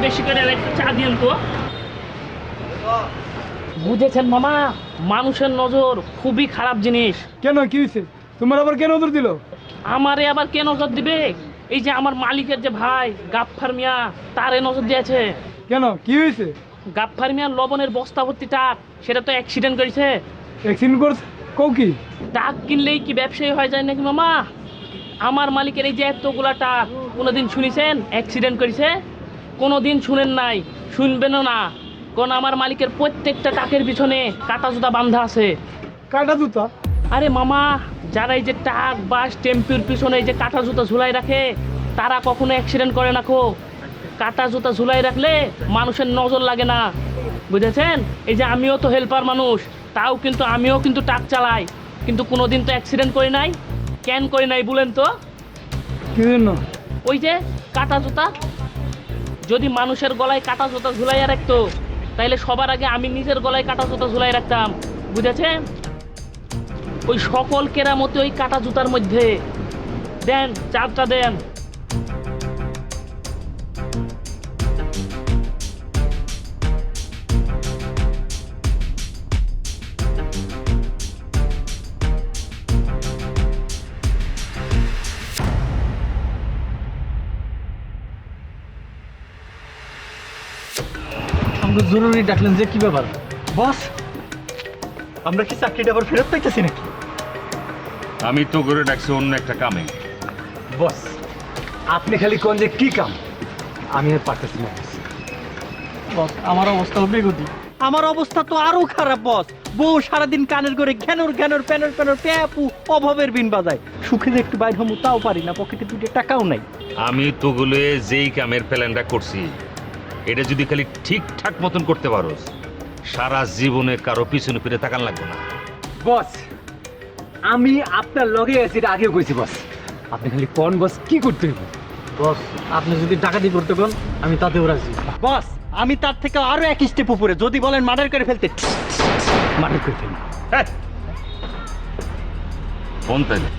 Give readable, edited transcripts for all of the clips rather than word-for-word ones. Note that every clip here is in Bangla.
বেশি করে একটু চা দিন তো। বুঝেছেন মামা, মানুষের নজর খুবই খারাপ জিনিস। কেন, কি হয়েছে? তোমার আবার কেন নজর দিল? আমারে আবার কে নজর দিবে? এই যে আমার মালিকের যে ভাই গাফফার মিয়া, তারে নজর দিয়েছে। কেন, কি হয়েছে? গাফফার মিয়ার লবণের বস্তা ভর্তি টাক, সেটা তো অ্যাক্সিডেন্ট করেছে। অ্যাক্সিডেন্ট করছে? কও কি? টাক কিনলেই কি ব্যবসায়ী হয়ে যায় নাকি মামা? আমার মালিকের এই যে এতগুলা টাক, কোনোদিন শুনেছেন অ্যাক্সিডেন্ট করেছে? কোনোদিন শুনেন নাই, শুনবেনও না। কারণ আমার মালিকের প্রত্যেকটা টাকের পিছনে কাটা জুতা বাঁধা আছে। কাটা জুতা? আরে মামা, যারা এই যে টাক বাস টেম্পুর পিছনে এই যে কাটা জুতা ঝুলাই রাখে, তারা কখনো অ্যাক্সিডেন্ট করে না খো। কাটা জুতা ঝুলাই রাখলে মানুষের নজর লাগে না, বুঝেছেন? এই যে আমিও তো হেল্পার মানুষ, তাও কিন্তু আমিও কিন্তু টাক চালাই, কিন্তু কোনোদিন তো অ্যাক্সিডেন্ট করি নাই। কেন করি নাই বলেন তো? কি জন্য? ওই যে কাটা জুতা, যদি মানুষের গলায় কাটা জুতা ঝুলাইয়া রাখতো, তাইলে সবার আগে আমি নিজের গলায় কাটা জুতা ঝুলাই রাখতাম, বুঝেছেন? ওই সকল কেরামতি ওই কাটা জুতার মধ্যে। দেন চারটা দেন। আমরা জরুরি ডাকলেন যে, কি ব্যাপার? বস, আমরা কি চাকরিটা আবার ফেরত পাইতেছি নাকি? আমি তো করে ডাকছি অন্য একটা কামে। বস, আপনি খালি কোন যে কি কাম, আমি আর পারতেছি না। বস, আমার অবস্থা হবে গতি। আমার অবস্থা তো আরো খারাপ বস। বউ সারাদিন কানের করে ঘ্যানোর ঘ্যানোর প্যানোর প্যানোর প্যাপু অভাবের বিন বাজায়। সুখে যে একটু বাইর হমু তাও পারি না, পকেটে 2 টাকাও নাই। আমি তো গুলো যেই কামের প্ল্যানটা করছি, এটা যদি খালি ঠিকঠাক মতন করতে পারো, সারা জীবনে কারো পিছনে ফিরে তাকান লাগবে না। বস, আমি আপনার লগে আছি, এটা আগেও কইছি বস। আপনি খালি কোন বস কি করতে হবে? বস, আপনি যদি ডাকাতি করতে কোন, আমি তাতেও রাজি। বস, আমি তার থেকে আরো এক স্টেপ উপরে। যদি বলেন মার্ডার করে ফেলতে, মার্ডার করে ফেলুন। হ্যাঁ, কোন তাইলে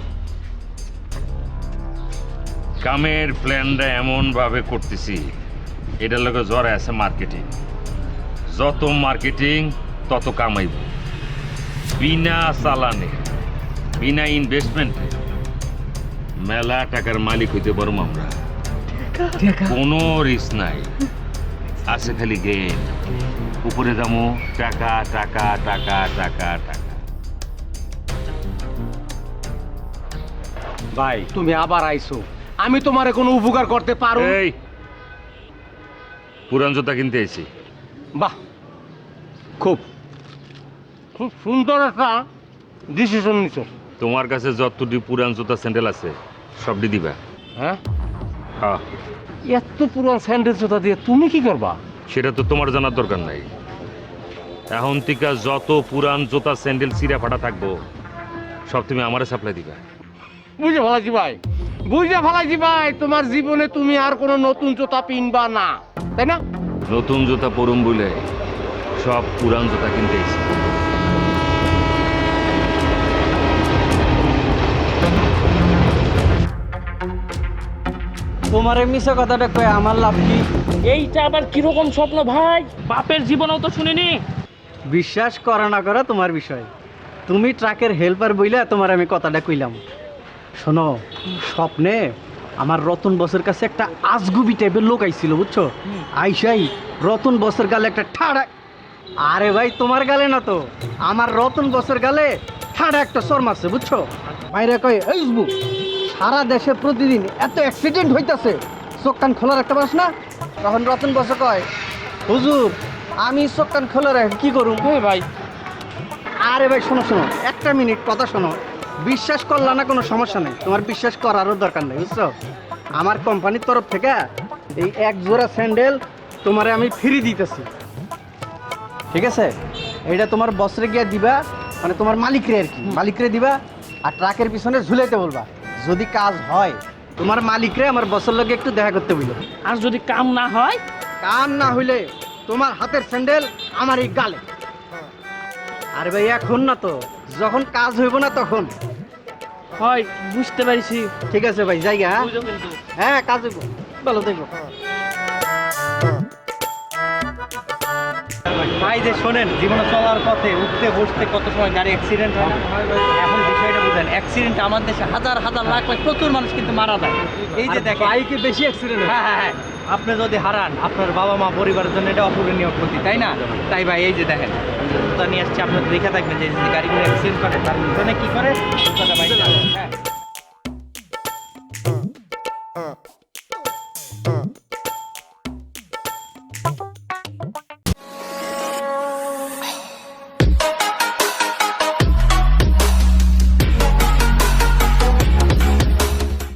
কামের প্ল্যানটা এমন ভাবে করতেছি, এটার লগে জ্বরে আছে মার্কেটিং। যত মার্কেটিং তত কামাইব। বিনা চালানে, বিনা ইনভেস্টমেন্টে মেলা টাকার মালিক হইতে পারবো আমরা। কোনো রিস্ক নাই, আছে খালি গেম। উপরে দামো টাকা টাকা টাকা টাকা টাকা। ভাই, তুমি আবার আইছো, আমি তোমারে কোনো উপকার করতে পারো? এই পুরান জুতা কিনতে আইছি। বাহ, খুব খুব সুন্দর একটা ডিসিশন নিছো। তোমার কাছে যতটি পুরান জুতা স্যান্ডেল আছে সবটি দিবা। হ্যাঁ, হ্যাঁ, এত পুরান স্যান্ডেল জুতা দিয়ে তুমি কি করবা? সেটা তো তোমার জানার দরকার নাই। এখন থেকে যত পুরান জুতা স্যান্ডেল চিরা ফাটা থাকবো, সব তুমি আমারে সাপ্লাই দিবা। বুঝে ফেলাইছি ভাই, বুঝে ফেলাইছি ভাই, তোমার জীবনে তুমি আর কোনো নতুন জুতা পিনবা না, তাই না? নতুন জুতা পরুম বলে সব পুরান জুতা কিনতে আইছি। তোমার এই মিশা কথাটা কয়ে আমার লাভ কি? এইটা আবার কিরকম স্বপ্ন ভাই? বাপের জীবনেও তো শুনিনি। বিশ্বাস করা না করা তোমার বিষয়। তুমি ট্রাকের হেল্পার বইলা তোমার আমি কথাটা কইলাম। শোনো, স্বপ্নে আমার রতন বসের কাছে একটা আজগুবি টাইপের লোক আইছিল, বুঝছো? আইসাই রতন বসের গালে একটা ঠাড়া, আরে ভাই তোমার গালে না তো, আমার রতন বসের গালে ঠাড়া একটা সর মারছে, বুঝছো? বাইরে কয়, এই বুঝবো সারা দেশে প্রতিদিন এত অ্যাক্সিডেন্ট হইতাছে, চোখ কান খোলা রাখতে পারছ না? তখন রতন বসে কয়, হুজুর আমি চোখ কান খোলা রাখ কি করুম? হ্যাঁ ভাই। আরে ভাই শোনো শোনো, একটা মিনিট কথা শোনো। বিশ্বাস করলা না কোনো সমস্যা নেই, তোমার বিশ্বাস করারও দরকার নেই, বুঝছো? আমার কোম্পানির তরফ থেকে এই এক জোড়া স্যান্ডেল তোমারে আমি ফ্রি দিতেছি, ঠিক আছে? এইটা তোমার বসরে গিয়ে দিবা, মানে তোমার মালিকরে আর কি, মালিকরে দিবা আর ট্রাকের পিছনে ঝুলাইতে বলবা। যদি কাজ হয় তোমার মালিকরে আমার বসের লগে একটু দেখা করতে বললো। আর যদি কাম না হয়? কাম না হইলে তোমার হাতের স্যান্ডেল আমার এই গালে। আরে ভাই এখন না তো, যখন কাজ হইব না তখন। হয়, বুঝতে পারছি। ঠিক আছে ভাই, জায়গা। বুঝো কিন্তু। হ্যাঁ, কাজ হইব, ভালো দেখো। ভাই যে শোনেন, জীবনে চলার পথে উঠতে বসতে কত সময় গাড়ি অ্যাক্সিডেন্ট হয় না? এখন বিষয়টা বুঝেন, অ্যাক্সিডেন্ট আমার দেশে হাজার হাজার লাখ লাখ প্রচুর মানুষ কিন্তু মারা যায়। এই যে দেখেন বাইকে বেশি অ্যাক্সিডেন্ট হ্যাঁ হ্যাঁ হ্যাঁ, আপনি যদি হারান আপনার বাবা মা পরিবারের জন্য এটা অপূরণীয় ক্ষতি, তাই না? তাই ভাই এই যে দেখেন জুতা নিয়ে আসছি, আপনার দেখে থাকবেন যে গাড়িগুলো অ্যাক্সিডেন্ট করে তার পিছনে কি করে জুতাটা বাইরে হ্যাঁ